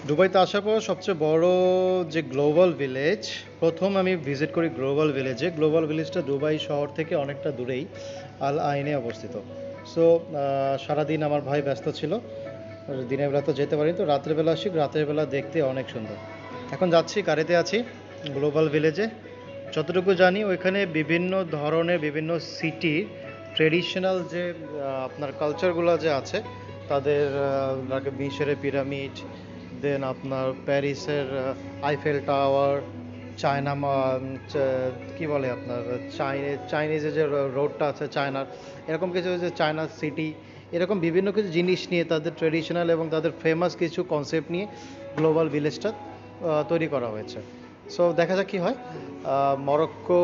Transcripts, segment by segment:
দুবাইতে আসার পর সবচেয়ে বড় যে গ্লোবাল ভিলেজ, প্রথম আমি ভিজিট করি গ্লোবাল ভিলেজে। গ্লোবাল ভিলেজটা দুবাই শহর থেকে অনেকটা দূরেই, আল আইনে অবস্থিত। সো সারাদিন আমার ভাই ব্যস্ত ছিল, দিনের বেলা তো যেতে পারিনি, তো রাত্রেবেলা আসি। রাতের বেলা দেখতে অনেক সুন্দর। এখন যাচ্ছি, গাড়িতে আছি গ্লোবাল ভিলেজে। যতটুকু জানি ওইখানে বিভিন্ন ধরনের বিভিন্ন সিটির ট্রেডিশনাল যে আপনার কালচারগুলো যে আছে, তাদের মিশরের পিরামিড, দেন আপনার প্যারিসের আইফেল টাওয়ার, চায়না কি বলে আপনার চাইনিজের যে রোডটা আছে চায়নার, এরকম কিছু যে চায়না সিটি, এরকম বিভিন্ন কিছু জিনিস নিয়ে তাদের ট্রেডিশনাল এবং তাদের ফেমাস কিছু কনসেপ্ট নিয়ে গ্লোবাল ভিলেজটা তৈরি করা হয়েছে। সো দেখা যাক কী হয়। Morocco,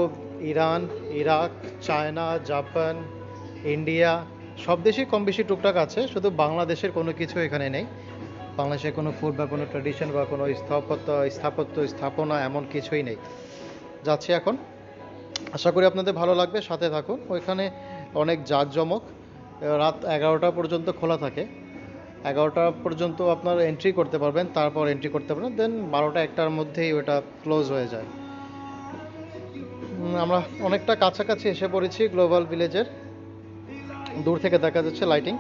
Iran, Iraq, China, Japan, India, সব দেশেই কম বেশি টুকটাক আছে, শুধু বাংলাদেশের কোনো কিছু এখানে নেই। বাংলাদেশের কোনো ফুড বা কোনো ট্র্যাডিশন বা কোনো স্থাপনা এমন কিছুই নেই। যাচ্ছি এখন, আশা করি আপনাদের ভালো লাগবে, সাথে থাকুন। ওইখানে অনেক জাঁকজমক, রাত 11টা পর্যন্ত খোলা থাকে। 11টা পর্যন্ত আপনার এন্ট্রি করতে পারবেন, তারপর এন্ট্রি করতে পারবেন, দেন 12টা 1টার মধ্যেই ওটা ক্লোজ হয়ে যায়। আমরা অনেকটা কাছাকাছি এসে পড়েছি গ্লোবাল ভিলেজের। দূর থেকে দেখা যাচ্ছে লাইটিং।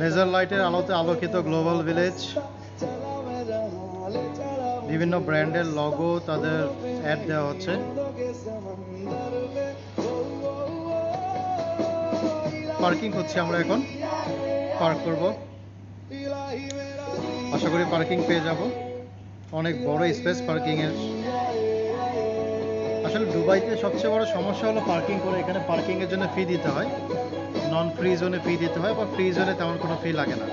লেজার লাইটের আলোতে আলোকিত গ্লোবাল ভিলেজ, বিভিন্ন ব্র্যান্ডের লগো, তাদের অ্যাড দেওয়া হচ্ছে। পার্কিং হচ্ছে, আমরা এখন পার্ক করব। আশা করি পার্কিং পেয়ে যাব, অনেক বড় স্পেস পার্কিংয়ের। আসলে দুবাইতে সবচেয়ে বড় সমস্যা হলো পার্কিং করে। এখানে পার্কিংয়ের জন্য ফি দিতে হয়, নন ফ্রি জোনে ফি দিতে হয়, বা ফ্রি জোনে তেমন কোনো ফি লাগে না।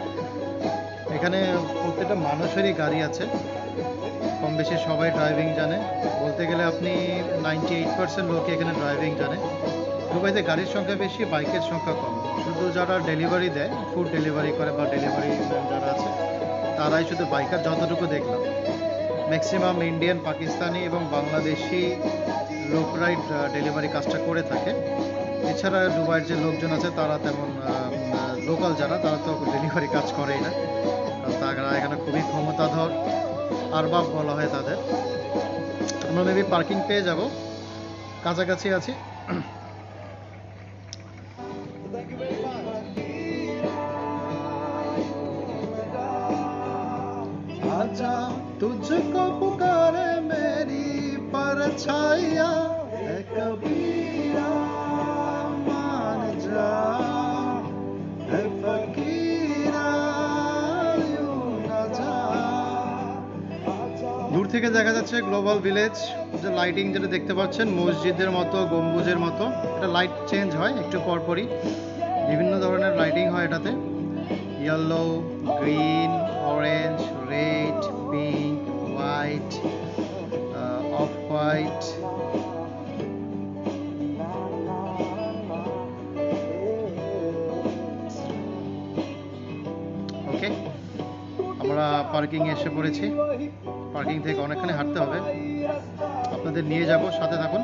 এখানে প্রত্যেকটা মানুষেরই গাড়ি আছে, কম বেশি সবাই ড্রাইভিং জানে। বলতে গেলে আপনি 98% লোকই এখানে ড্রাইভিং জানে। দুবাইতে গাড়ির সংখ্যা বেশি, বাইকের সংখ্যা কম। শুধু যারা ডেলিভারি দেয়, ফুড ডেলিভারি করে বা ডেলিভারি যারা আছে, তারাই শুধু বাইকার, যতটুকু দেখলাম। ম্যাক্সিমাম ইন্ডিয়ান, পাকিস্তানি এবং বাংলাদেশি লোকরাই ডেলিভারি কাজটা করে থাকে। এছাড়া দুবাইয়ের যে লোকজন আছে তারা তেমন লোকাল যারা, তারা তো ডেলিভারি কাজ করেই না, কারণ তারা এখানে খুবই ক্ষমতাধর, আরবাব বলা হয় তাদের। আমরা মেবি পার্কিং পেয়ে যাব, কাছাকাছি আছি। आजा तुझको पुकारे मेरी परछाइया है कबीरा मान जा है फकीरा यूं ना जा। দূর থেকে দেখা যাচ্ছে গ্লোবাল ভিলেজ, যে লাইটিং যেটা দেখতে পাচ্ছেন মসজিদের মতো, গম্বুজের মতো। এটা লাইট চেঞ্জ হয় একটু পরপরই, বিভিন্ন ধরনের লাইটিং হয় এটাতে। Yellow, green, orange, red, pink, white, off white. Okay, আমরা পার্কিংয়ে এসে পড়েছি। পার্কিং থেকে অনেকখানি হাঁটতে হবে, আপনাদের নিয়ে যাব, সাথে থাকুন।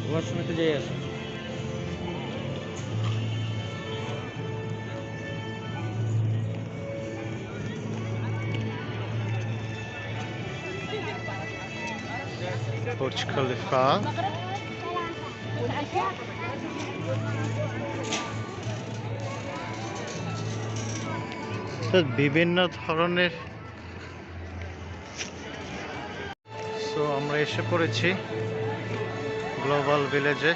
তোমার শুনতে যাই আসো। বুর্জ খলিফা, বিভিন্ন ধরনের। সো আমরা এসে পড়েছি গ্লোবাল ভিলেজে।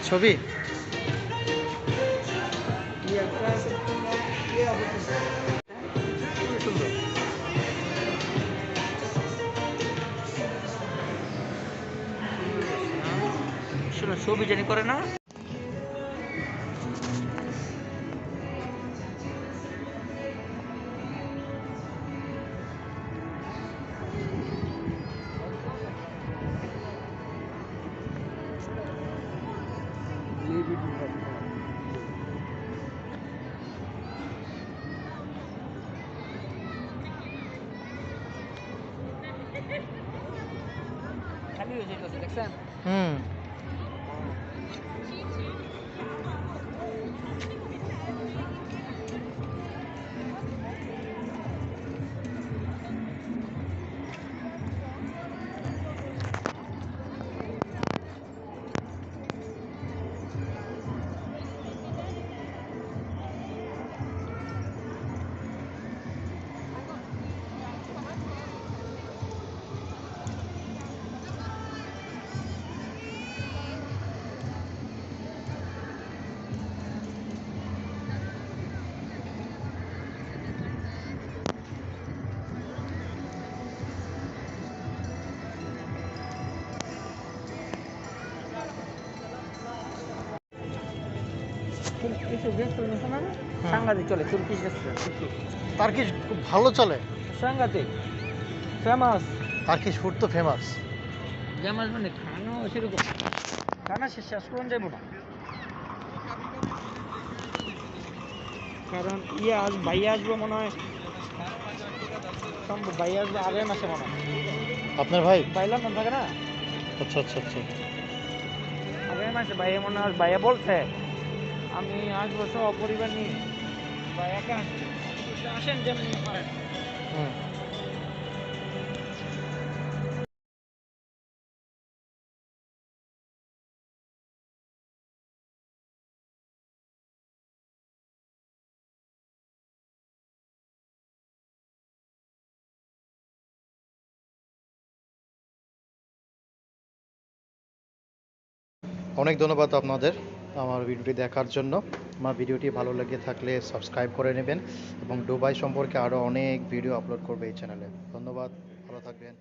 ছবি খুবই সুন্দর। শোনো, ছবি জানি করে না। খালি হয়ে যেতেছে, দেখছেন? হুম এইসব রেস্টুরেন্ট আছে না, সাংঘাতিক চলে। তুর্কিশ রেস্টুরেন্ট, টার্কিশ খুব ভালো চলে। সাংঘাতিক ফেমাস। টার্কিশ ফুড তো ফেমাস। ফেমাস মানে খানো সেরকম, খানা শেষ করুন যাবো না। কারণ আজ ভাইয়া আসবো মনে হয়, সম্ভব ভাইয়া আসবে আগামী মাসে মনে হয়। আপনার ভাই? ভাই লন্ডন থাকে না, আচ্ছা আচ্ছা আচ্ছা। আগামী মাসে ভাইয়া মনে হয়, ভাইয়া বলছে আমি আসবো সহ পরিবার নিয়ে। ভাইয়াকে আসবে, আসেন যেমন পারেন। হুম অনেক ধন্যবাদ আপনাদের আমার ভিডিওটি দেখার জন্য। আমার ভিডিওটি ভালো লেগে থাকলে সাবস্ক্রাইব করে নেবেন এবং দুবাই সম্পর্কে আরও অনেক ভিডিও আপলোড করবে এই চ্যানেলে। ধন্যবাদ, ভালো থাকবেন।